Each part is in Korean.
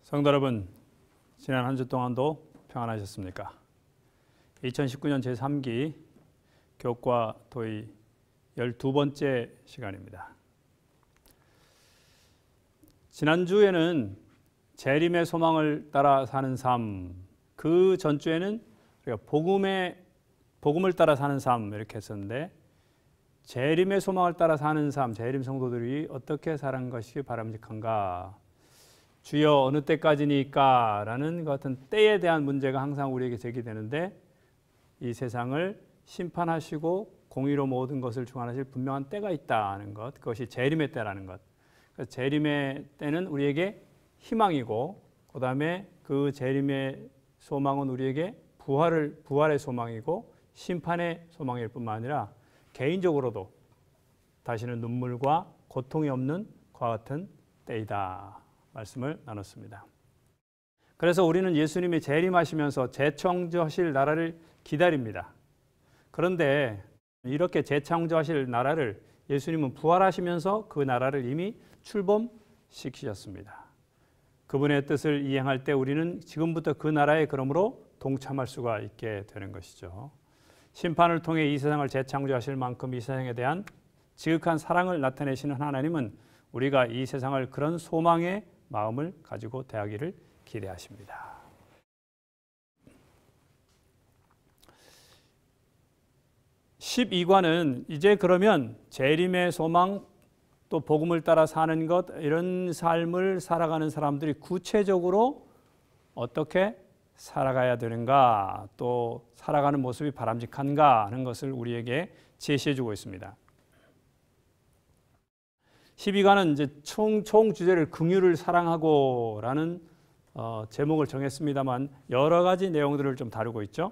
성도 여러분, 지난 한 주 동안도 평안하셨습니까? 2019년 제3기 교과 토의 12번째 시간입니다. 지난주에는 재림의 소망을 따라 사는 삶, 그 전주에는 우리가 복음을 따라 사는 삶 이렇게 했었는데, 재림의 소망을 따라 사는 삶, 재림 성도들이 어떻게 사는 것이 바람직한가? 주여 어느 때까지니까? 라는 것 같은 때에 대한 문제가 항상 우리에게 제기되는데, 이 세상을 심판하시고 공의로 모든 것을 주관하실 분명한 때가 있다는 것, 그것이 재림의 때라는 것. 그래서 재림의 때는 우리에게 희망이고, 그 다음에 그 재림의 소망은 우리에게 부활의 소망이고 심판의 소망일 뿐만 아니라 개인적으로도 다시는 눈물과 고통이 없는 그와 같은 때이다 말씀을 나눴습니다. 그래서 우리는 예수님이 재림하시면서 재창조하실 나라를 기다립니다. 그런데 이렇게 재창조하실 나라를 예수님은 부활하시면서 그 나라를 이미 출범시키셨습니다. 그분의 뜻을 이행할 때 우리는 지금부터 그 나라에 그러므로 동참할 수가 있게 되는 것이죠. 심판을 통해 이 세상을 재창조하실 만큼 이 세상에 대한 지극한 사랑을 나타내시는 하나님은 우리가 이 세상을 그런 소망의 마음을 가지고 대하기를 기대하십니다. (12과는) 이제 그러면 재림의 소망, 또 복음을 따라 사는 것, 이런 삶을 살아가는 사람들이 구체적으로 어떻게 살아가야 되는가, 또 살아가는 모습이 바람직한가 하는 것을 우리에게 제시해 주고 있습니다. 12과는 이제 총 주제를 긍휼을 사랑하고 라는 제목을 정했습니다만 여러 가지 내용들을 좀 다루고 있죠.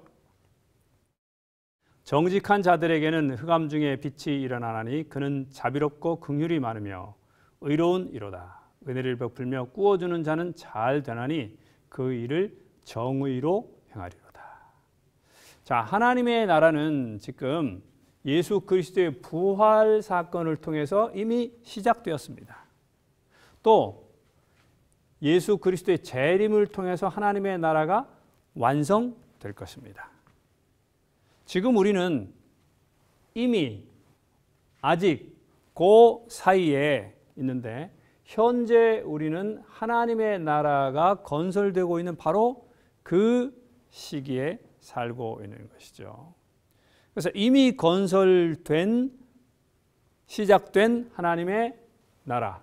정직한 자들에게는 흑암 중에 빛이 일어나나니 그는 자비롭고 긍휼이 많으며 의로운 이로다. 은혜를 베풀며 꾸어주는 자는 잘 되나니 그 일을 정의로 행하리로다. 자, 하나님의 나라는 지금 예수 그리스도의 부활 사건을 통해서 이미 시작되었습니다. 또 예수 그리스도의 재림을 통해서 하나님의 나라가 완성될 것입니다. 지금 우리는 이미 아직 그 사이에 있는데, 현재 우리는 하나님의 나라가 건설되고 있는 바로 그 시기에 살고 있는 것이죠. 그래서 이미 시작된 하나님의 나라,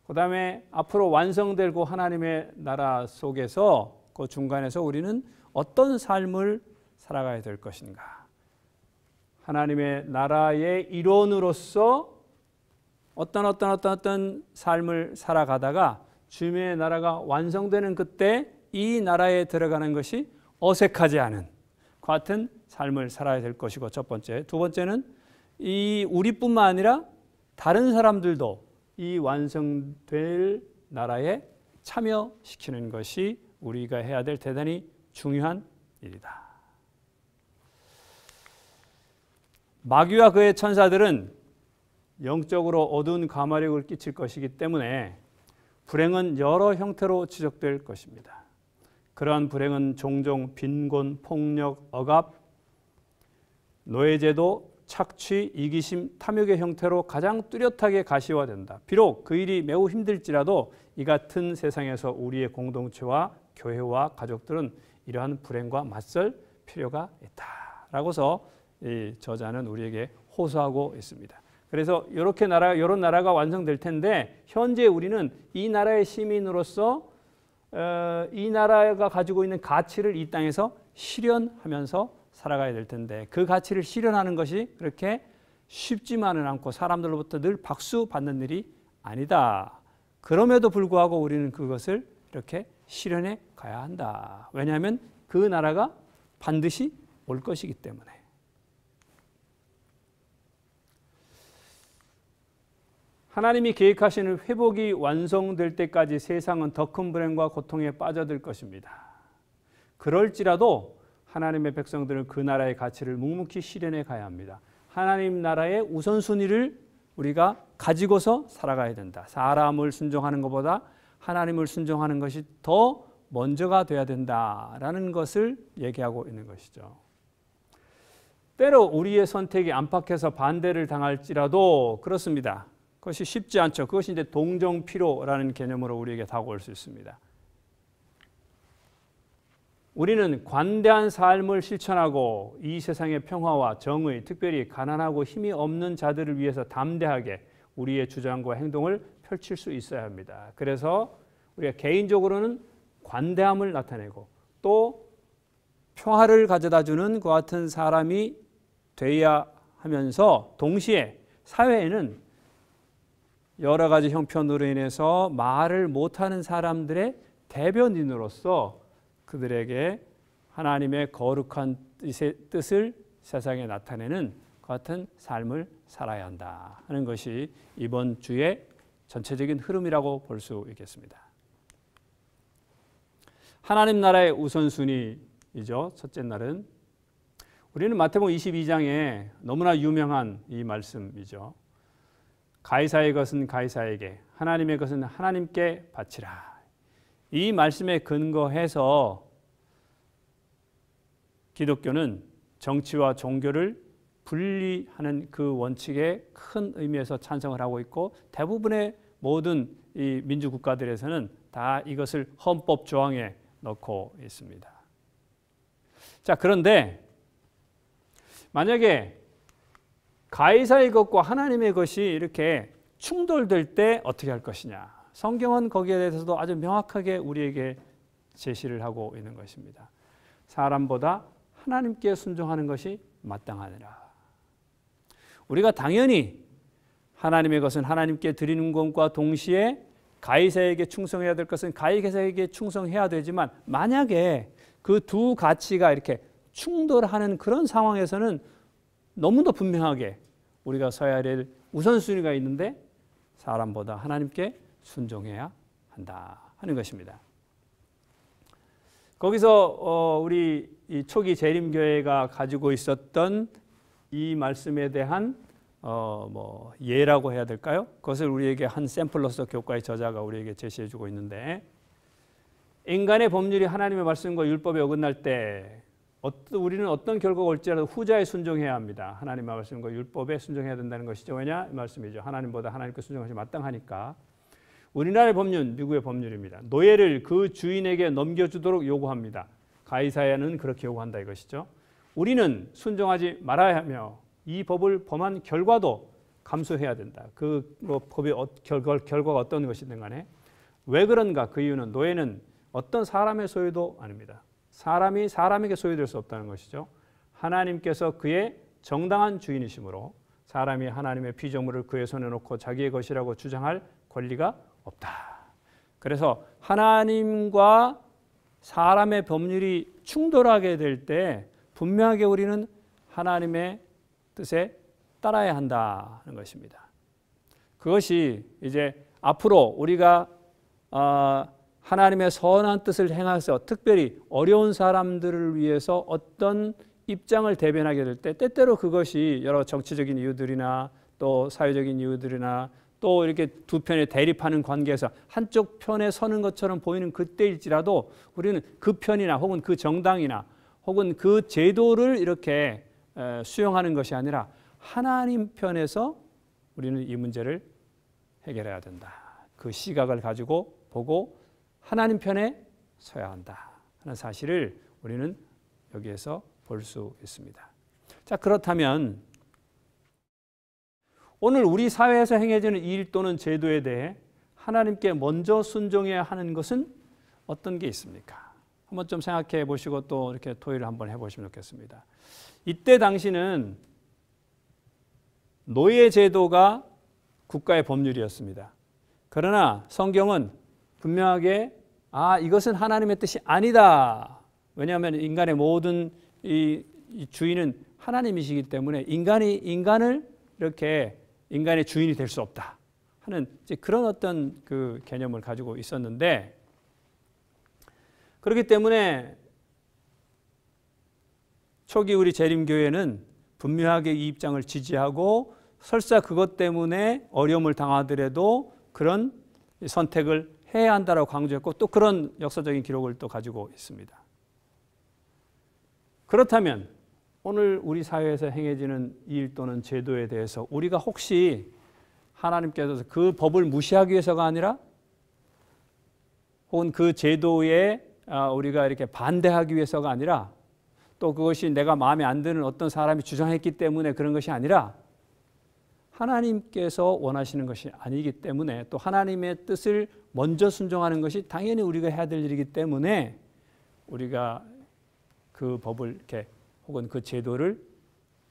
그 다음에 앞으로 완성되고 하나님의 나라 속에서 그 중간에서 우리는 어떤 삶을 살아가야 될 것인가? 하나님의 나라의 일원으로서 어떤 삶을 살아가다가 주님의 나라가 완성되는 그때 이 나라에 들어가는 것이 어색하지 않은 그 같은 삶을 살아야 될 것이고, 첫 번째. 두 번째는 이 우리뿐만 아니라 다른 사람들도 이 완성될 나라에 참여시키는 것이 우리가 해야 될 대단히 중요한 일이다. 마귀와 그의 천사들은 영적으로 어두운 가마력을 끼칠 것이기 때문에 불행은 여러 형태로 지적될 것입니다. 그러한 불행은 종종 빈곤, 폭력, 억압, 노예제도, 착취, 이기심, 탐욕의 형태로 가장 뚜렷하게 가시화된다. 비록 그 일이 매우 힘들지라도 이 같은 세상에서 우리의 공동체와 교회와 가족들은 이러한 불행과 맞설 필요가 있다라고서 이 저자는 우리에게 호소하고 있습니다. 그래서 이런 나라가 완성될 텐데, 현재 우리는 이 나라의 시민으로서 이 나라가 가지고 있는 가치를 이 땅에서 실현하면서 살아가야 될 텐데, 그 가치를 실현하는 것이 그렇게 쉽지만은 않고 사람들로부터 늘 박수 받는 일이 아니다. 그럼에도 불구하고 우리는 그것을 이렇게 실현해 가야 한다. 왜냐하면 그 나라가 반드시 올 것이기 때문에. 하나님이 계획하시는 회복이 완성될 때까지 세상은 더 큰 불행과 고통에 빠져들 것입니다. 그럴지라도 하나님의 백성들은 그 나라의 가치를 묵묵히 실현해 가야 합니다. 하나님 나라의 우선순위를 우리가 가지고서 살아가야 된다. 사람을 순종하는 것보다 하나님을 순종하는 것이 더 먼저가 돼야 된다라는 것을 얘기하고 있는 것이죠. 때로 우리의 선택이 안팎에서 반대를 당할지라도 그렇습니다. 그것이 쉽지 않죠. 그것이 이제 동정피로라는 개념으로 우리에게 다가올 수 있습니다. 우리는 관대한 삶을 실천하고 이 세상의 평화와 정의, 특별히 가난하고 힘이 없는 자들을 위해서 담대하게 우리의 주장과 행동을 펼칠 수 있어야 합니다. 그래서 우리가 개인적으로는 관대함을 나타내고 또 평화를 가져다주는 그 같은 사람이 되어야 하면서 동시에 사회에는 여러 가지 형편으로 인해서 말을 못하는 사람들의 대변인으로서 그들에게 하나님의 거룩한 뜻을 세상에 나타내는 그 같은 삶을 살아야 한다 하는 것이 이번 주의 전체적인 흐름이라고 볼 수 있겠습니다. 하나님 나라의 우선순위이죠. 첫째 날은 우리는 마태복음 22장에 너무나 유명한 이 말씀이죠. 가이사의 것은 가이사에게, 하나님의 것은 하나님께 바치라. 이 말씀에 근거해서 기독교는 정치와 종교를 분리하는 그 원칙에 큰 의미에서 찬성을 하고 있고 대부분의 모든 이 민주국가들에서는 다 이것을 헌법 조항에 넣고 있습니다. 자, 그런데 만약에 가이사의 것과 하나님의 것이 이렇게 충돌될 때 어떻게 할 것이냐. 성경은 거기에 대해서도 아주 명확하게 우리에게 제시를 하고 있는 것입니다. 사람보다 하나님께 순종하는 것이 마땅하니라. 우리가 당연히 하나님의 것은 하나님께 드리는 것과 동시에 가이사에게 충성해야 될 것은 가이사에게 충성해야 되지만 만약에 그 두 가치가 이렇게 충돌하는 그런 상황에서는 너무도 분명하게 우리가 서야 될 우선순위가 있는데 사람보다 하나님께 순종해야 한다 하는 것입니다. 거기서 우리 이 초기 재림교회가 가지고 있었던 이 말씀에 대한 예라고 해야 될까요? 그것을 우리에게 한 샘플로서 교과의 저자가 우리에게 제시해주고 있는데 인간의 법률이 하나님의 말씀과 율법에 어긋날 때 우리는 어떤 결과가 올지라도 후자에 순종해야 합니다. 하나님의 말씀과 율법에 순종해야 된다는 것이죠. 왜냐? 이 말씀이죠. 하나님보다 하나님께 순종하시 마땅하니까. 우리나라의 법률, 미국의 법률입니다. 노예를 그 주인에게 넘겨주도록 요구합니다. 가이사야는 그렇게 요구한다 이것이죠. 우리는 순종하지 말아야 하며 이 법을 범한 결과도 감수해야 된다. 그 법의 결과가 어떤 것이든 간에. 왜 그런가? 그 이유는 노예는 어떤 사람의 소유도 아닙니다. 사람이 사람에게 소유될 수 없다는 것이죠. 하나님께서 그의 정당한 주인이시므로 사람이 하나님의 피조물을 그의 손에 놓고 자기의 것이라고 주장할 권리가 없다. 그래서 하나님과 사람의 법률이 충돌하게 될 때 분명하게 우리는 하나님의 뜻에 따라야 한다는 것입니다. 그것이 이제 앞으로 우리가 하나님의 선한 뜻을 행해서 특별히 어려운 사람들을 위해서 어떤 입장을 대변하게 될 때 때때로 그것이 여러 정치적인 이유들이나 또 사회적인 이유들이나 또 이렇게 두 편에 대립하는 관계에서 한쪽 편에 서는 것처럼 보이는 그때일지라도 우리는 그 편이나 혹은 그 정당이나 혹은 그 제도를 이렇게 수용하는 것이 아니라 하나님 편에서 우리는 이 문제를 해결해야 된다. 그 시각을 가지고 보고 하나님 편에 서야 한다 하는 사실을 우리는 여기에서 볼 수 있습니다. 자, 그렇다면 오늘 우리 사회에서 행해지는 일 또는 제도에 대해 하나님께 먼저 순종해야 하는 것은 어떤 게 있습니까? 한번 좀 생각해 보시고 또 이렇게 토의를 한번 해보시면 좋겠습니다. 이때 당시는 노예 제도가 국가의 법률이었습니다. 그러나 성경은 분명하게 이것은 하나님의 뜻이 아니다. 왜냐하면 인간의 모든 이 주인은 하나님이시기 때문에 인간을 이렇게 인간의 주인이 될 수 없다 하는 이제 그런 어떤 그 개념을 가지고 있었는데 그렇기 때문에 초기 우리 재림교회는 분명하게 이 입장을 지지하고 설사 그것 때문에 어려움을 당하더라도 그런 선택을 해야 한다라고 강조했고 또 그런 역사적인 기록을 또 가지고 있습니다. 그렇다면 오늘 우리 사회에서 행해지는 일 또는 제도에 대해서 우리가 혹시 하나님께서 그 법을 무시하기 위해서가 아니라 혹은 그 제도에 우리가 이렇게 반대하기 위해서가 아니라 또 그것이 내가 마음에 안 드는 어떤 사람이 주장했기 때문에 그런 것이 아니라 하나님께서 원하시는 것이 아니기 때문에 또 하나님의 뜻을 먼저 순종하는 것이 당연히 우리가 해야 될 일이기 때문에 우리가 그 법을 이렇게 혹은 그 제도를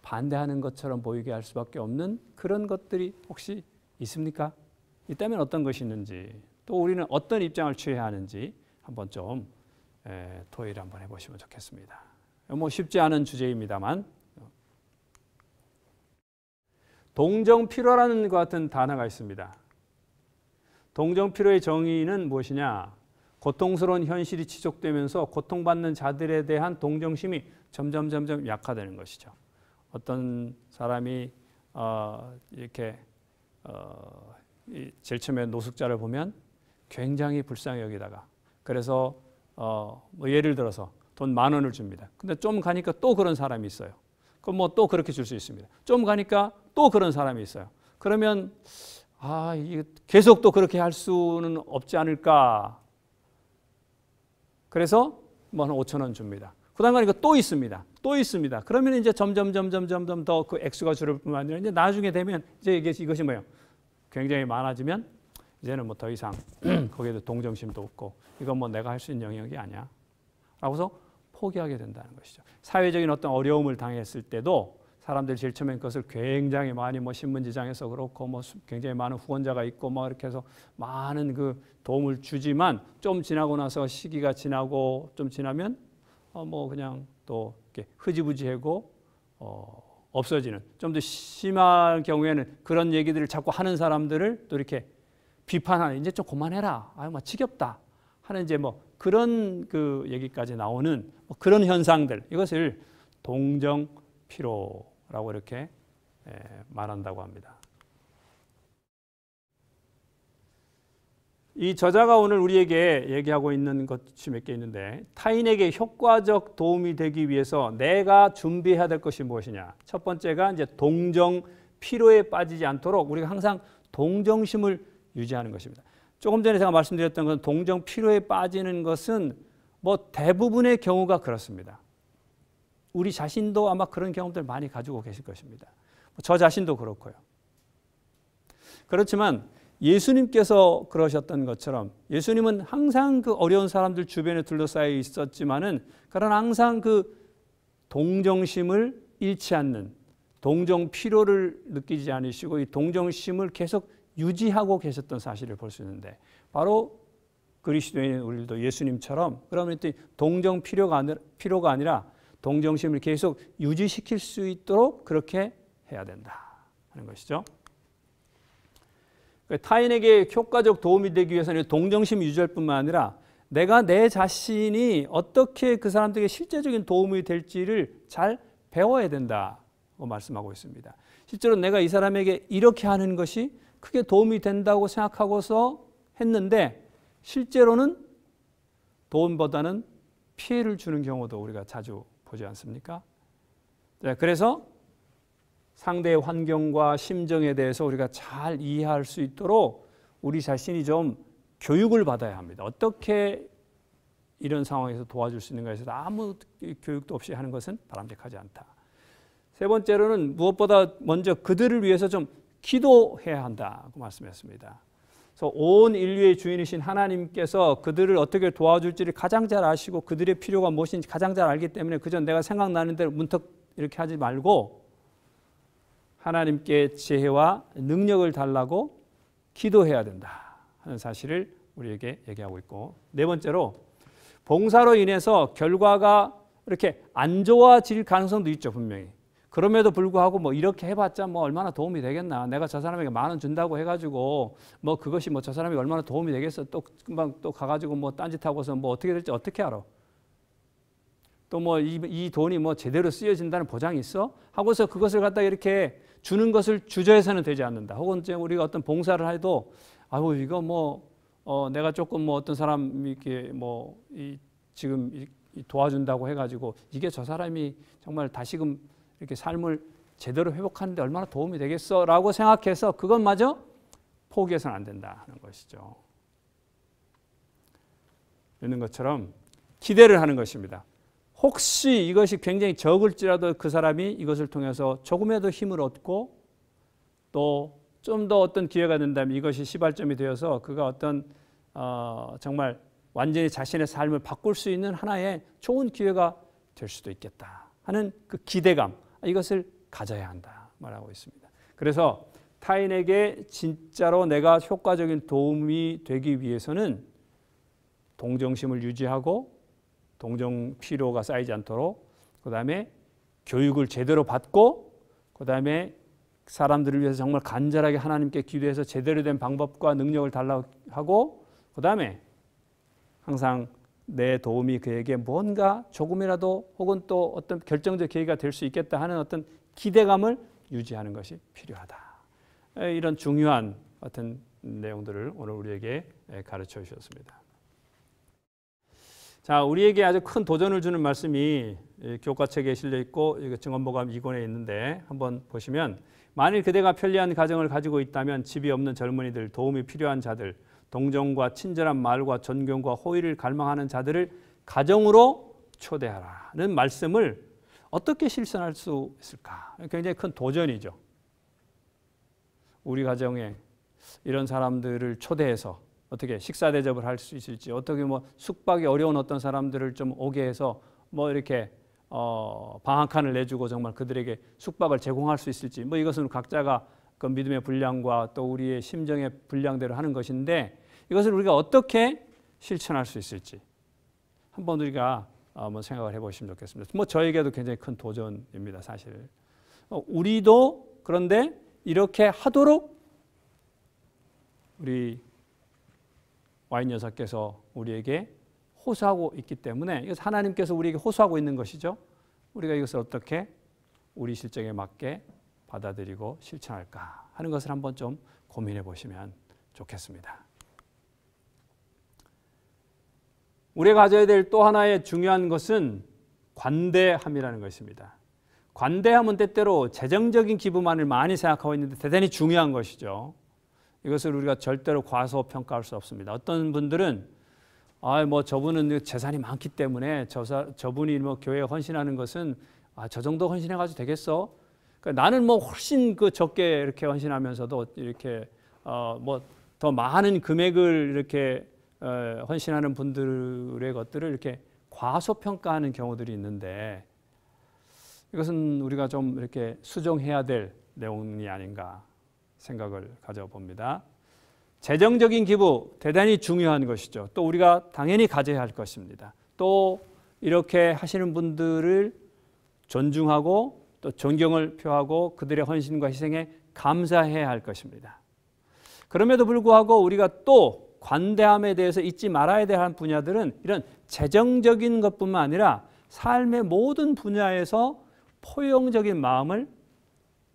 반대하는 것처럼 보이게 할 수밖에 없는 그런 것들이 혹시 있습니까? 있다면 어떤 것이 있는지 또 우리는 어떤 입장을 취해야 하는지 한번 좀 토의를 한번 해보시면 좋겠습니다. 뭐 쉽지 않은 주제입니다만 동정필요라는 것 같은 단어가 있습니다. 동정필요의 정의는 무엇이냐? 고통스러운 현실이 지속되면서 고통받는 자들에 대한 동정심이 점점 약화되는 것이죠. 어떤 사람이 이렇게 제일 처음에 노숙자를 보면 굉장히 불쌍히 여기다가 그래서 뭐 예를 들어서 돈 10,000원을 줍니다. 근데 좀 가니까 또 그런 사람이 있어요. 그럼 뭐 또 그렇게 줄 수 있습니다. 좀 가니까 또 그런 사람이 있어요. 그러면 이게 계속 또 그렇게 할 수는 없지 않을까. 그래서 뭐 한 5,000원 줍니다. 그다음 가니까 또 있습니다. 또 있습니다. 그러면 이제 점점 더 그 액수가 줄을 뿐만 아니라 이제 나중에 되면 이제 이것이 뭐예요? 굉장히 많아지면 이제는 뭐 더 이상 거기에도 동정심도 없고 이건 뭐 내가 할 수 있는 영역이 아니야. 라고서 포기하게 된다는 것이죠. 사회적인 어떤 어려움을 당했을 때도 사람들이 제일 처음엔 그것을 굉장히 많이 뭐 신문지장에서 그렇고 뭐 굉장히 많은 후원자가 있고 뭐 이렇게 해서 많은 그 도움을 주지만 좀 지나고 나서 시기가 지나고 좀 지나면 뭐 그냥 또 이렇게 흐지부지하고 없어지는 좀 더 심한 경우에는 그런 얘기들을 자꾸 하는 사람들을 또 이렇게 비판하는 이제 좀 그만해라. 뭐 지겹다. 하는 이제 뭐 그런 그 얘기까지 나오는 뭐 그런 현상들 이것을 동정 필요라고 이렇게 말한다고 합니다. 이 저자가 오늘 우리에게 얘기하고 있는 것이 몇 개 있는데 타인에게 효과적 도움이 되기 위해서 내가 준비해야 될 것이 무엇이냐. 첫 번째가 이제 동정 필요에 빠지지 않도록 우리가 항상 동정심을 유지하는 것입니다. 조금 전에 제가 말씀드렸던 것은 동정 필요에 빠지는 것은 뭐 대부분의 경우가 그렇습니다. 우리 자신도 아마 그런 경험들 많이 가지고 계실 것입니다. 저 자신도 그렇고요. 그렇지만 예수님께서 그러셨던 것처럼 예수님은 항상 그 어려운 사람들 주변에 둘러싸여 있었지만은 그러나 항상 그 동정심을 잃지 않는 동정 필요를 느끼지 않으시고 이 동정심을 계속 유지하고 계셨던 사실을 볼 수 있는데 바로 그리스도인 우리도 예수님처럼 그러면 또 동정 필요가 아니라 동정심을 계속 유지시킬 수 있도록 그렇게 해야 된다 하는 것이죠. 타인에게 효과적 도움이 되기 위해서는 동정심 유지할 뿐만 아니라 내가 내 자신이 어떻게 그 사람들에게 실제적인 도움이 될지를 잘 배워야 된다고 말씀하고 있습니다. 실제로 내가 이 사람에게 이렇게 하는 것이 크게 도움이 된다고 생각하고서 했는데 실제로는 도움보다는 피해를 주는 경우도 우리가 자주 보지 않습니까? 그래서 상대의 환경과 심정에 대해서 우리가 잘 이해할 수 있도록 우리 자신이 좀 교육을 받아야 합니다. 어떻게 이런 상황에서 도와줄 수 있는가에 대해서 아무 교육도 없이 하는 것은 바람직하지 않다. 세 번째로는 무엇보다 먼저 그들을 위해서 좀 기도해야 한다고 말씀했습니다. 그래서 온 인류의 주인이신 하나님께서 그들을 어떻게 도와줄지를 가장 잘 아시고 그들의 필요가 무엇인지 가장 잘 알기 때문에 그저 내가 생각나는 대로 문득 이렇게 하지 말고 하나님께 지혜와 능력을 달라고 기도해야 된다 하는 사실을 우리에게 얘기하고 있고 네 번째로 봉사로 인해서 결과가 이렇게 안 좋아질 가능성도 있죠. 분명히. 그럼에도 불구하고 뭐 이렇게 해봤자 뭐 얼마나 도움이 되겠나. 내가 저 사람에게 10,000원 준다고 해가지고 뭐 그것이 뭐 저 사람에게 얼마나 도움이 되겠어. 또 금방 또 가가지고 뭐 딴짓하고서 뭐 어떻게 될지 어떻게 알아. 또 뭐 이 돈이 뭐 제대로 쓰여진다는 보장이 있어? 하고서 그것을 갖다 이렇게 주는 것을 주저해서는 되지 않는다. 혹은 우리가 어떤 봉사를 해도 아유 이거 뭐 내가 조금 뭐 어떤 사람 이렇게 뭐 지금 도와준다고 해가지고 이게 저 사람이 정말 다시금 이렇게 삶을 제대로 회복하는데 얼마나 도움이 되겠어라고 생각해서 그것마저 포기해서는 안 된다 하는 것이죠. 이런 것처럼 기대를 하는 것입니다. 혹시 이것이 굉장히 적을지라도 그 사람이 이것을 통해서 조금이라도 힘을 얻고 또 좀 더 어떤 기회가 된다면 이것이 시발점이 되어서 그가 어떤 정말 완전히 자신의 삶을 바꿀 수 있는 하나의 좋은 기회가 될 수도 있겠다 하는 그 기대감, 이것을 가져야 한다 말하고 있습니다. 그래서 타인에게 진짜로 내가 효과적인 도움이 되기 위해서는 동정심을 유지하고 동정 피로가 쌓이지 않도록, 그 다음에 교육을 제대로 받고, 그 다음에 사람들을 위해서 정말 간절하게 하나님께 기도해서 제대로 된 방법과 능력을 달라고 하고, 그 다음에 항상 내 도움이 그에게 뭔가 조금이라도 혹은 또 어떤 결정적 계기가 될 수 있겠다 하는 어떤 기대감을 유지하는 것이 필요하다. 이런 중요한 어떤 내용들을 오늘 우리에게 가르쳐 주셨습니다. 자, 우리에게 아주 큰 도전을 주는 말씀이 교과책에 실려 있고 증언보감 2권에 있는데 한번 보시면, 만일 그대가 편리한 가정을 가지고 있다면 집이 없는 젊은이들, 도움이 필요한 자들, 동정과 친절한 말과 존경과 호의를 갈망하는 자들을 가정으로 초대하라는 말씀을 어떻게 실천할 수 있을까? 굉장히 큰 도전이죠. 우리 가정에 이런 사람들을 초대해서 어떻게 식사 대접을 할 수 있을지, 어떻게 뭐 숙박이 어려운 어떤 사람들을 좀 오게 해서 뭐 이렇게 방 한 칸을 내주고 정말 그들에게 숙박을 제공할 수 있을지, 뭐 이것은 각자가 그 믿음의 분량과 또 우리의 심정의 분량대로 하는 것인데, 이것을 우리가 어떻게 실천할 수 있을지 한번 우리가 한번 생각을 해보시면 좋겠습니다. 뭐 저에게도 굉장히 큰 도전입니다, 사실. 우리도 그런데 이렇게 하도록 우리 와인 여사께서 우리에게 호소하고 있기 때문에, 이것은 하나님께서 우리에게 호소하고 있는 것이죠. 우리가 이것을 어떻게 우리 실정에 맞게 받아들이고 실천할까 하는 것을 한번 좀 고민해 보시면 좋겠습니다. 우리가 가져야 될 또 하나의 중요한 것은 관대함이라는 것입니다. 관대함은 때때로 재정적인 기부만을 많이 생각하고 있는데 대단히 중요한 것이죠. 이것을 우리가 절대로 과소평가할 수 없습니다. 어떤 분들은 뭐 저분은 재산이 많기 때문에 저분이 뭐 교회에 헌신하는 것은 저 정도 헌신해가지고 되겠어? 그러니까 나는 뭐 훨씬 그 적게 이렇게 헌신하면서도 이렇게 뭐 더 많은 금액을 이렇게 헌신하는 분들의 것들을 이렇게 과소평가하는 경우들이 있는데, 이것은 우리가 좀 이렇게 수정해야 될 내용이 아닌가 생각을 가져봅니다. 재정적인 기부 대단히 중요한 것이죠. 또 우리가 당연히 가져야 할 것입니다. 또 이렇게 하시는 분들을 존중하고 또 존경을 표하고 그들의 헌신과 희생에 감사해야 할 것입니다. 그럼에도 불구하고 우리가 또 관대함에 대해서 잊지 말아야 될 분야들은 이런 재정적인 것뿐만 아니라 삶의 모든 분야에서 포용적인 마음을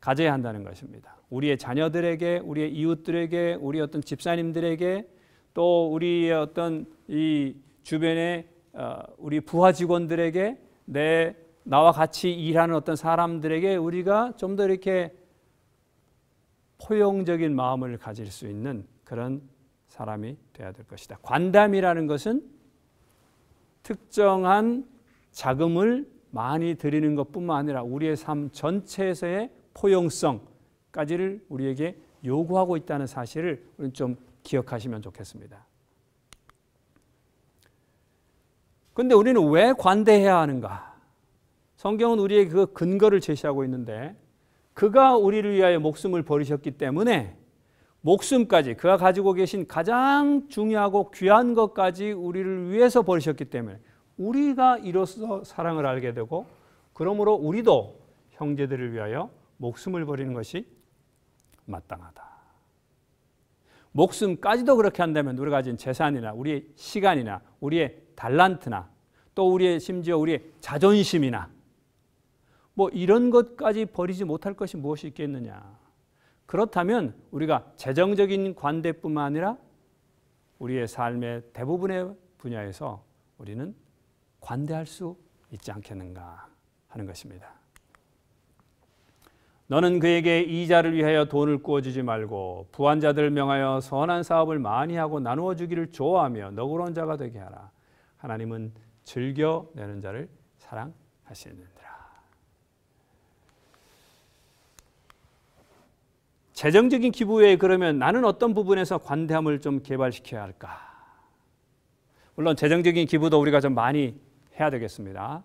가져야 한다는 것입니다. 우리의 자녀들에게, 우리의 이웃들에게, 우리 어떤 집사님들에게, 또 우리의 어떤 이 주변의 우리 부하 직원들에게, 나와 같이 일하는 어떤 사람들에게 우리가 좀 더 이렇게 포용적인 마음을 가질 수 있는 그런 사람이 되어야 될 것이다. 관담이라는 것은 특정한 자금을 많이 드리는 것뿐만 아니라 우리의 삶 전체에서의 포용성까지를 우리에게 요구하고 있다는 사실을 우리는 좀 기억하시면 좋겠습니다. 그런데 우리는 왜 관대해야 하는가? 성경은 우리에게 그 근거를 제시하고 있는데, 그가 우리를 위하여 목숨을 버리셨기 때문에 목숨까지, 그가 가지고 계신 가장 중요하고 귀한 것까지 우리를 위해서 버리셨기 때문에 우리가 이로써 사랑을 알게 되고, 그러므로 우리도 형제들을 위하여 목숨을 버리는 것이 마땅하다. 목숨까지도 그렇게 한다면 우리가 가진 재산이나 우리의 시간이나 우리의 달란트나 또 우리의 심지어 우리의 자존심이나 뭐 이런 것까지 버리지 못할 것이 무엇이 있겠느냐. 그렇다면 우리가 재정적인 관대뿐만 아니라 우리의 삶의 대부분의 분야에서 우리는 관대할 수 있지 않겠는가 하는 것입니다. 너는 그에게 이자를 위하여 돈을 구워주지 말고 부한 자들을 명하여 선한 사업을 많이 하고 나누어 주기를 좋아하며 너그러운 자가 되게 하라. 하나님은 즐겨 내는 자를 사랑하시느니라. 재정적인 기부에 그러면 나는 어떤 부분에서 관대함을 좀 개발시켜야 할까? 물론 재정적인 기부도 우리가 좀 많이 해야 되겠습니다.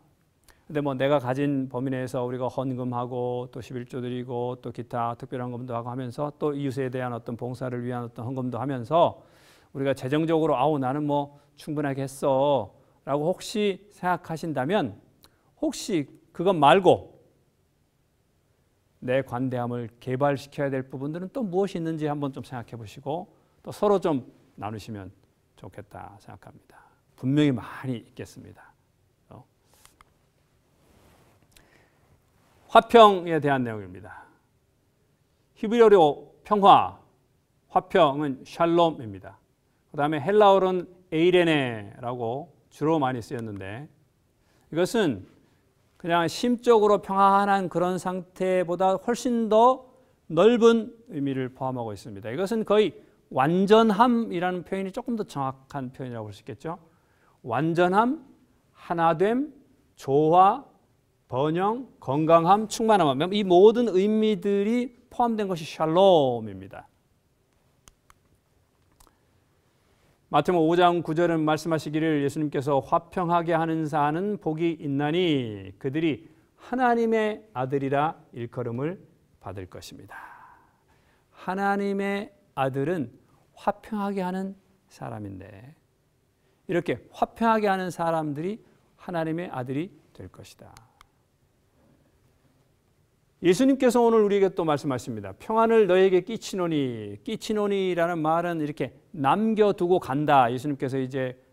근데 뭐 내가 가진 범위 내에서 우리가 헌금하고 또 11조 드리고 또 기타 특별한 헌금도 하고 하면서 또 이웃에 대한 어떤 봉사를 위한 어떤 헌금도 하면서 우리가 재정적으로 아우 나는 뭐 충분하게 했어 라고 혹시 생각하신다면 혹시 그것 말고 내 관대함을 개발시켜야 될 부분들은 또 무엇이 있는지 한번 좀 생각해 보시고 또 서로 좀 나누시면 좋겠다 생각합니다. 분명히 많이 있겠습니다. 화평에 대한 내용입니다. 히브리어로 평화, 화평은 샬롬입니다. 그 다음에 헬라어로는 에이레네라고 주로 많이 쓰였는데 이것은 그냥 심적으로 평안한 그런 상태보다 훨씬 더 넓은 의미를 포함하고 있습니다. 이것은 거의 완전함이라는 표현이 조금 더 정확한 표현이라고 볼 수 있겠죠. 완전함, 하나됨, 조화, 번영, 건강함, 충만함, 이 모든 의미들이 포함된 것이 샬롬입니다. 마태복음 5장 9절은 말씀하시기를 예수님께서 화평하게 하는 자는 복이 있나니 그들이 하나님의 아들이라 일컬음을 받을 것입니다. 하나님의 아들은 화평하게 하는 사람인데 이렇게 화평하게 하는 사람들이 하나님의 아들이 될 것이다. 예수님께서 오늘 우리에게 또 말씀하십니다. 평안을 너에게 끼치노니, 끼치노니라는 말은 이렇게 남겨두고 간다. 예수님께서 이제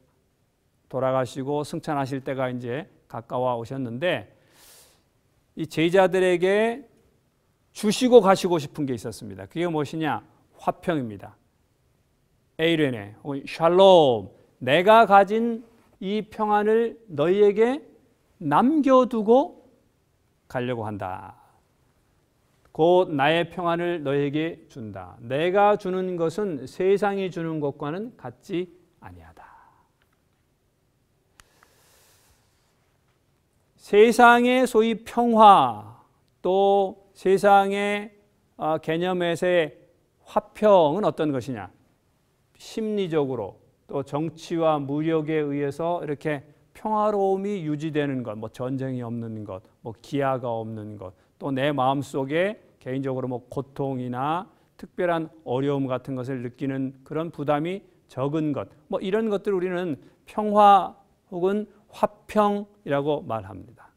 돌아가시고 승천하실 때가 이제 가까워 오셨는데 이 제자들에게 주시고 가시고 싶은 게 있었습니다. 그게 무엇이냐? 화평입니다. 에이레네, 샬롬. 내가 가진 이 평안을 너희에게 남겨두고 가려고 한다. 곧 나의 평안을 너에게 준다. 내가 주는 것은 세상이 주는 것과는 같지 아니하다. 세상의 소위 평화 또 세상의 개념에서의 화평은 어떤 것이냐? 심리적으로 또 정치와 무력에 의해서 이렇게 평화로움이 유지되는 것, 뭐 전쟁이 없는 것, 뭐 기아가 없는 것, 또 내 마음속에 개인적으로 뭐 고통이나 특별한 어려움 같은 것을 느끼는 그런 부담이 적은 것, 뭐 이런 것들을 우리는 평화 혹은 화평이라고 말합니다.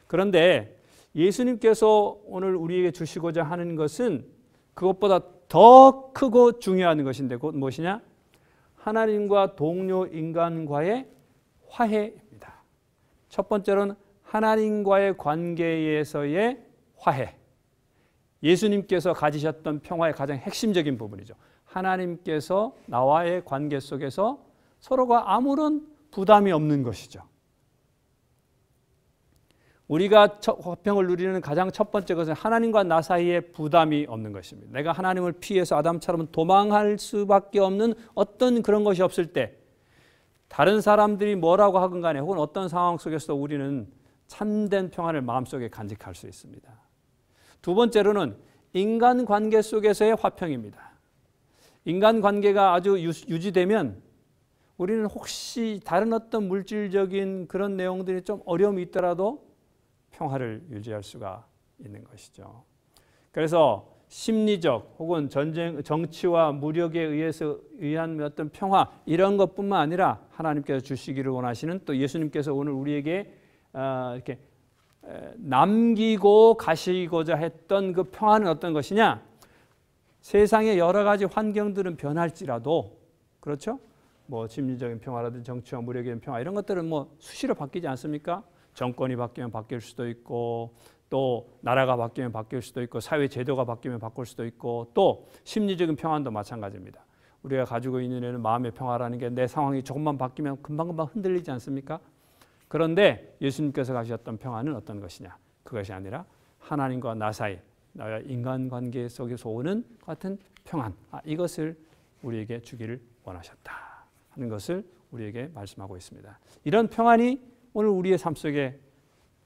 그런데 예수님께서 오늘 우리에게 주시고자 하는 것은 그것보다 더 크고 중요한 것인데 그것 무엇이냐? 하나님과 동료 인간과의 화해입니다. 첫 번째로는 하나님과의 관계에서의 화해. 예수님께서 가지셨던 평화의 가장 핵심적인 부분이죠. 하나님께서 나와의 관계 속에서 서로가 아무런 부담이 없는 것이죠. 우리가 화평을 누리는 가장 첫 번째 것은 하나님과 나 사이에 부담이 없는 것입니다. 내가 하나님을 피해서 아담처럼 도망할 수밖에 없는 어떤 그런 것이 없을 때 다른 사람들이 뭐라고 하건 간에 혹은 어떤 상황 속에서 우리는 참된 평안을 마음속에 간직할 수 있습니다. 두 번째로는 인간관계 속에서의 화평입니다. 인간관계가 아주 유지되면 우리는 혹시 다른 어떤 물질적인 그런 내용들이 좀 어려움이 있더라도 평화를 유지할 수가 있는 것이죠. 그래서 심리적 혹은 정치와 무력에 의한 어떤 평화 이런 것뿐만 아니라 하나님께서 주시기를 원하시는 또 예수님께서 오늘 우리에게 이렇게 남기고 가시고자 했던 그 평화는 어떤 것이냐? 세상의 여러 가지 환경들은 변할지라도 그렇죠? 뭐 심리적인 평화라든지 정치와 무력에 대한 평화 이런 것들은 뭐 수시로 바뀌지 않습니까? 정권이 바뀌면 바뀔 수도 있고 또 나라가 바뀌면 바뀔 수도 있고 사회 제도가 바뀌면 바꿀 수도 있고 또 심리적인 평안도 마찬가지입니다. 우리가 가지고 있는 마음의 평화라는 게 내 상황이 조금만 바뀌면 금방금방 흔들리지 않습니까? 그런데 예수님께서 가셨던 평화는 어떤 것이냐? 그것이 아니라 하나님과 나 사이, 나와 인간관계 속에서 오는 같은 평안, 이것을 우리에게 주기를 원하셨다 하는 것을 우리에게 말씀하고 있습니다. 이런 평안이 오늘 우리의 삶 속에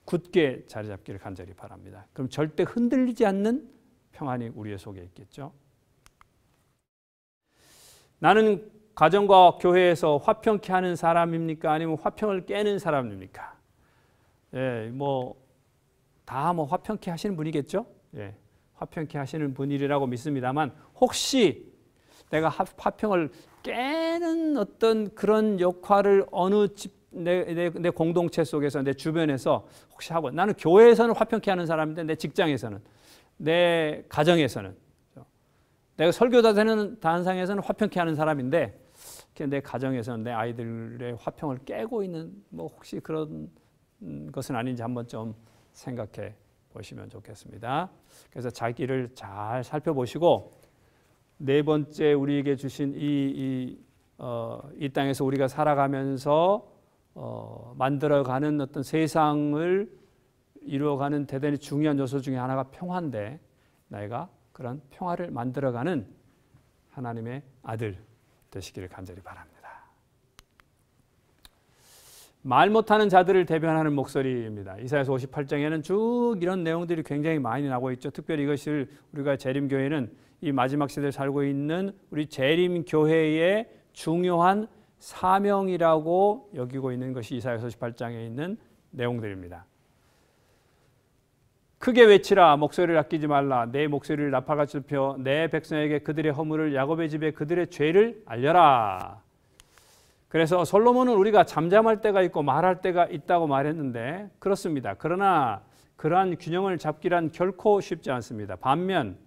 굳게 자리 잡기를 간절히 바랍니다. 그럼 절대 흔들리지 않는 평안이 우리의 속에 있겠죠. 나는 가정과 교회에서 화평케 하는 사람입니까? 아니면 화평을 깨는 사람입니까? 예, 다 화평케 하시는 분이겠죠? 예, 화평케 하시는 분이라고 믿습니다만, 혹시 내가 화평을 깨는 어떤 그런 역할을 어느 내 공동체 속에서, 내 주변에서 혹시 하고, 나는 교회에서는 화평케 하는 사람인데 내 직장에서는, 내 가정에서는, 내가 설교자 되는 단상에서는 화평케 하는 사람인데 내 가정에서는 내 아이들의 화평을 깨고 있는 혹시 그런 것은 아닌지 한번 좀 생각해 보시면 좋겠습니다. 그래서 자기를 잘 살펴보시고, 네 번째 우리에게 주신 이 땅에서 우리가 살아가면서 만들어가는 어떤 세상을 이루어가는 대단히 중요한 요소 중에 하나가 평화인데, 내가 그런 평화를 만들어가는 하나님의 아들 되시기를 간절히 바랍니다. 말 못하는 자들을 대변하는 목소리입니다. 이사야서 58장에는 쭉 이런 내용들이 굉장히 많이 나오고 있죠. 특별히 이것을 우리가 재림교회는 이 마지막 시대에 살고 있는 우리 재림교회의 중요한 사명이라고 여기고 있는 것이 이사야서 58장에 있는 내용들입니다. 크게 외치라, 목소리를 아끼지 말라. 내 목소리를 나팔같이 펴 내 백성에게 그들의 허물을, 야곱의 집에 그들의 죄를 알려라. 그래서 솔로몬은 우리가 잠잠할 때가 있고 말할 때가 있다고 말했는데 그렇습니다. 그러나 그러한 균형을 잡기란 결코 쉽지 않습니다. 반면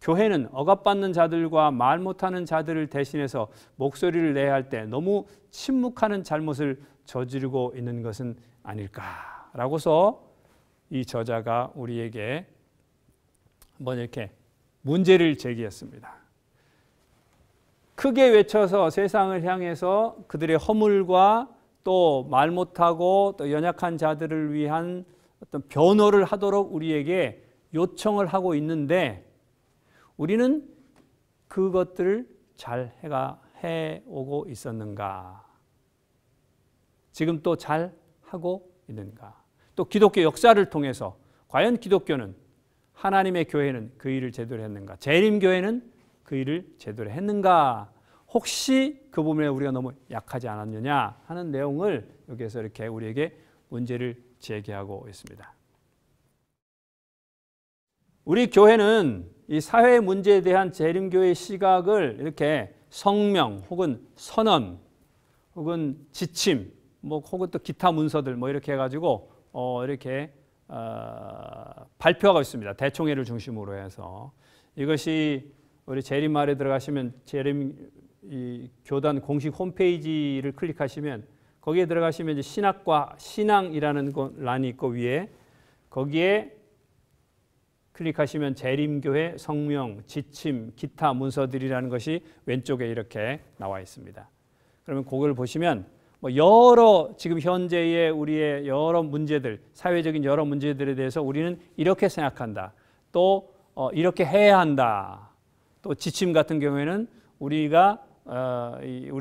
교회는 억압받는 자들과 말 못하는 자들을 대신해서 목소리를 내야 할 때 너무 침묵하는 잘못을 저지르고 있는 것은 아닐까라고서 이 저자가 우리에게 한번 이렇게 문제를 제기했습니다. 크게 외쳐서 세상을 향해서 그들의 허물과 또 말 못하고 또 연약한 자들을 위한 어떤 변호를 하도록 우리에게 요청을 하고 있는데, 우리는 그것들을 잘 해오고 있었는가? 지금 또 잘 하고 있는가? 또 기독교 역사를 통해서 과연 기독교는, 하나님의 교회는 그 일을 제대로 했는가? 재림교회는 그 일을 제대로 했는가? 혹시 그 부분에 우리가 너무 약하지 않았느냐 하는 내용을 여기에서 이렇게 우리에게 문제를 제기하고 있습니다. 우리 교회는 이 사회 문제에 대한 재림교회의 시각을 이렇게 성명 혹은 선언 혹은 지침 혹은 또 기타 문서들 이렇게 해가지고 이렇게 발표하고 있습니다. 대총회를 중심으로 해서. 이것이 우리 재림말에 들어가시면 재림 이 교단 공식 홈페이지를 클릭하시면 거기에 들어가시면 이제 신학과 신앙이라는 란이 있고 위에 거기에 클릭하시면 재림교회 성명, 지침, 기타 문서들이라는 것이 왼쪽에 이렇게 나와 있습니다. 그러면 그걸 보시면 지금 현재의 우리의 여러 문제들, 사회적인 여러 문제들에 대해서 우리는 이렇게 생각한다. 또 이렇게 해야 한다. 또 지침 같은 경우에는 우리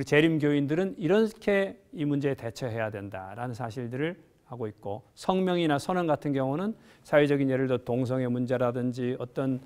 재림교인들은 이렇게 이 문제에 대처해야 된다라는 사실들을 하고 있고, 성명이나 선언 같은 경우는 사회적인 예를 들어 동성애 문제라든지 어떤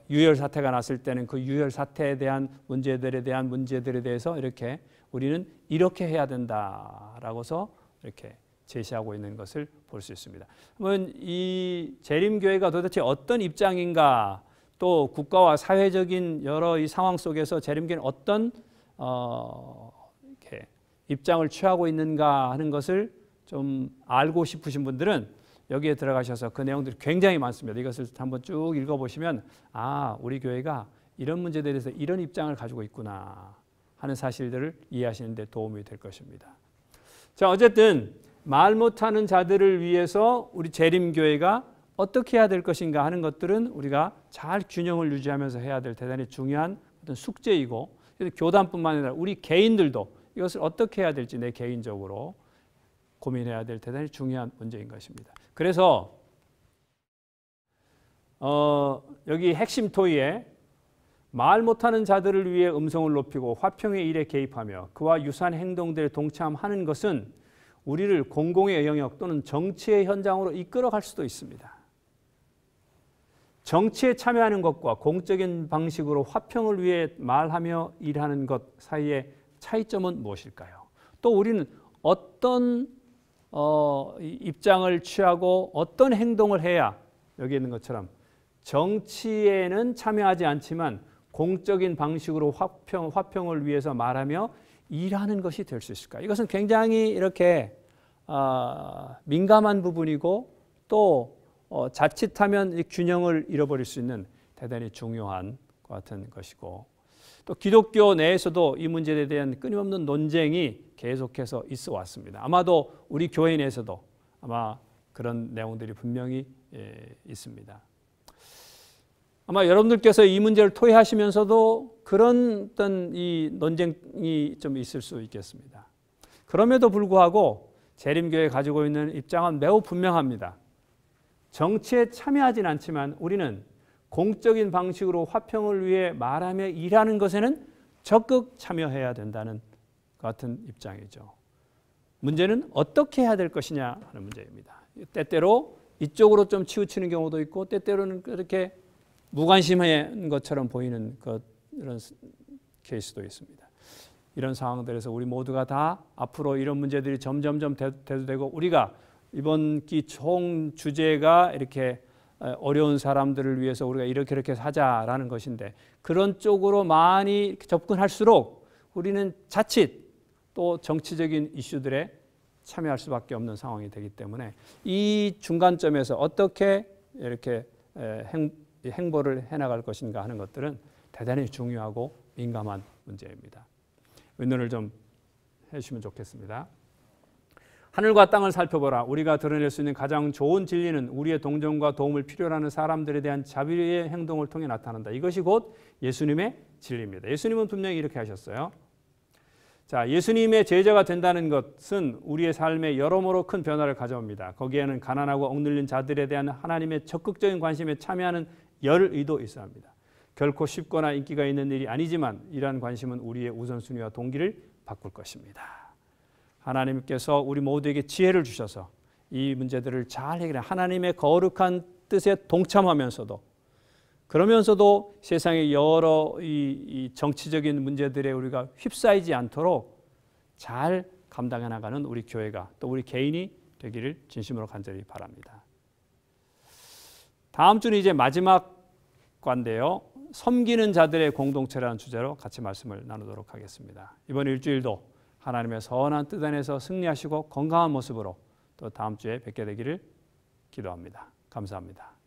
유혈 사태가 났을 때는 그 유혈 사태에 대한 문제들에 대해서 이렇게 우리는 이렇게 해야 된다라고서 이렇게 제시하고 있는 것을 볼 수 있습니다. 그러면 이 재림교회가 도대체 어떤 입장인가, 또 국가와 사회적인 여러 이 상황 속에서 재림교회는 어떤 이렇게 입장을 취하고 있는가 하는 것을 좀 알고 싶으신 분들은 여기에 들어가셔서 그 내용들이 굉장히 많습니다. 이것을 한번 쭉 읽어보시면 우리 교회가 이런 문제들에 대해서 이런 입장을 가지고 있구나 하는 사실들을 이해하시는 데 도움이 될 것입니다. 자, 어쨌든 말 못하는 자들을 위해서 우리 재림교회가 어떻게 해야 될 것인가 하는 것들은 우리가 잘 균형을 유지하면서 해야 될 대단히 중요한 어떤 숙제이고, 그래서 교단뿐만 아니라 우리 개인들도 이것을 어떻게 해야 될지 내 개인적으로 고민해야 될 대단히 중요한 문제인 것입니다. 그래서 여기 핵심 토의에 말 못하는 자들을 위해 음성을 높이고 화평의 일에 개입하며 그와 유사한 행동들에 동참하는 것은 우리를 공공의 영역 또는 정치의 현장으로 이끌어갈 수도 있습니다. 정치에 참여하는 것과 공적인 방식으로 화평을 위해 말하며 일하는 것 사이의 차이점은 무엇일까요? 또 우리는 어떤 입장을 취하고 어떤 행동을 해야 여기 있는 것처럼 정치에는 참여하지 않지만 공적인 방식으로 화평을 위해서 말하며 일하는 것이 될 수 있을까? 이것은 굉장히 이렇게 민감한 부분이고 또 자칫하면 이 균형을 잃어버릴 수 있는 대단히 중요한 것 같은 것이고 또 기독교 내에서도 이 문제에 대한 끊임없는 논쟁이 계속해서 있어 왔습니다. 아마도 우리 교회 내에서도 아마 그런 내용들이 분명히 있습니다. 아마 여러분들께서 이 문제를 토의하시면서도 그런 어떤 이 논쟁이 좀 있을 수 있겠습니다. 그럼에도 불구하고 재림교회 가지고 있는 입장은 매우 분명합니다. 정치에 참여하진 않지만 우리는 공적인 방식으로 화평을 위해 말하며 일하는 것에는 적극 참여해야 된다는 같은 입장이죠. 문제는 어떻게 해야 될 것이냐 하는 문제입니다. 때때로 이쪽으로 좀 치우치는 경우도 있고 때때로는 그렇게 무관심한 것처럼 보이는 이런 케이스도 있습니다. 이런 상황들에서 우리 모두가 다 앞으로 이런 문제들이 점점점 대두되고 우리가 이번 기 총 주제가 이렇게 어려운 사람들을 위해서 우리가 이렇게 하자라는 것인데 그런 쪽으로 많이 접근할수록 우리는 자칫 또 정치적인 이슈들에 참여할 수밖에 없는 상황이 되기 때문에 이 중간점에서 어떻게 이렇게 행보를 해나갈 것인가 하는 것들은 대단히 중요하고 민감한 문제입니다. 의논을 좀 해주시면 좋겠습니다. 하늘과 땅을 살펴보라. 우리가 드러낼 수 있는 가장 좋은 진리는 우리의 동정과 도움을 필요로 하는 사람들에 대한 자비의 행동을 통해 나타난다. 이것이 곧 예수님의 진리입니다. 예수님은 분명히 이렇게 하셨어요. 자, 예수님의 제자가 된다는 것은 우리의 삶에 여러모로 큰 변화를 가져옵니다. 거기에는 가난하고 억눌린 자들에 대한 하나님의 적극적인 관심에 참여하는 열 의도 있어야 합니다. 결코 쉽거나 인기가 있는 일이 아니지만 이러한 관심은 우리의 우선순위와 동기를 바꿀 것입니다. 하나님께서 우리 모두에게 지혜를 주셔서 이 문제들을 잘 해결해 하나님의 거룩한 뜻에 동참하면서도 그러면서도 세상의 여러 이 정치적인 문제들에 우리가 휩싸이지 않도록 잘 감당해 나가는 우리 교회가 또 우리 개인이 되기를 진심으로 간절히 바랍니다. 다음 주는 이제 마지막 과인데요. 섬기는 자들의 공동체라는 주제로 같이 말씀을 나누도록 하겠습니다. 이번 일주일도 하나님의 선한 뜻 안에서 승리하시고 건강한 모습으로 또 다음 주에 뵙게 되기를 기도합니다. 감사합니다.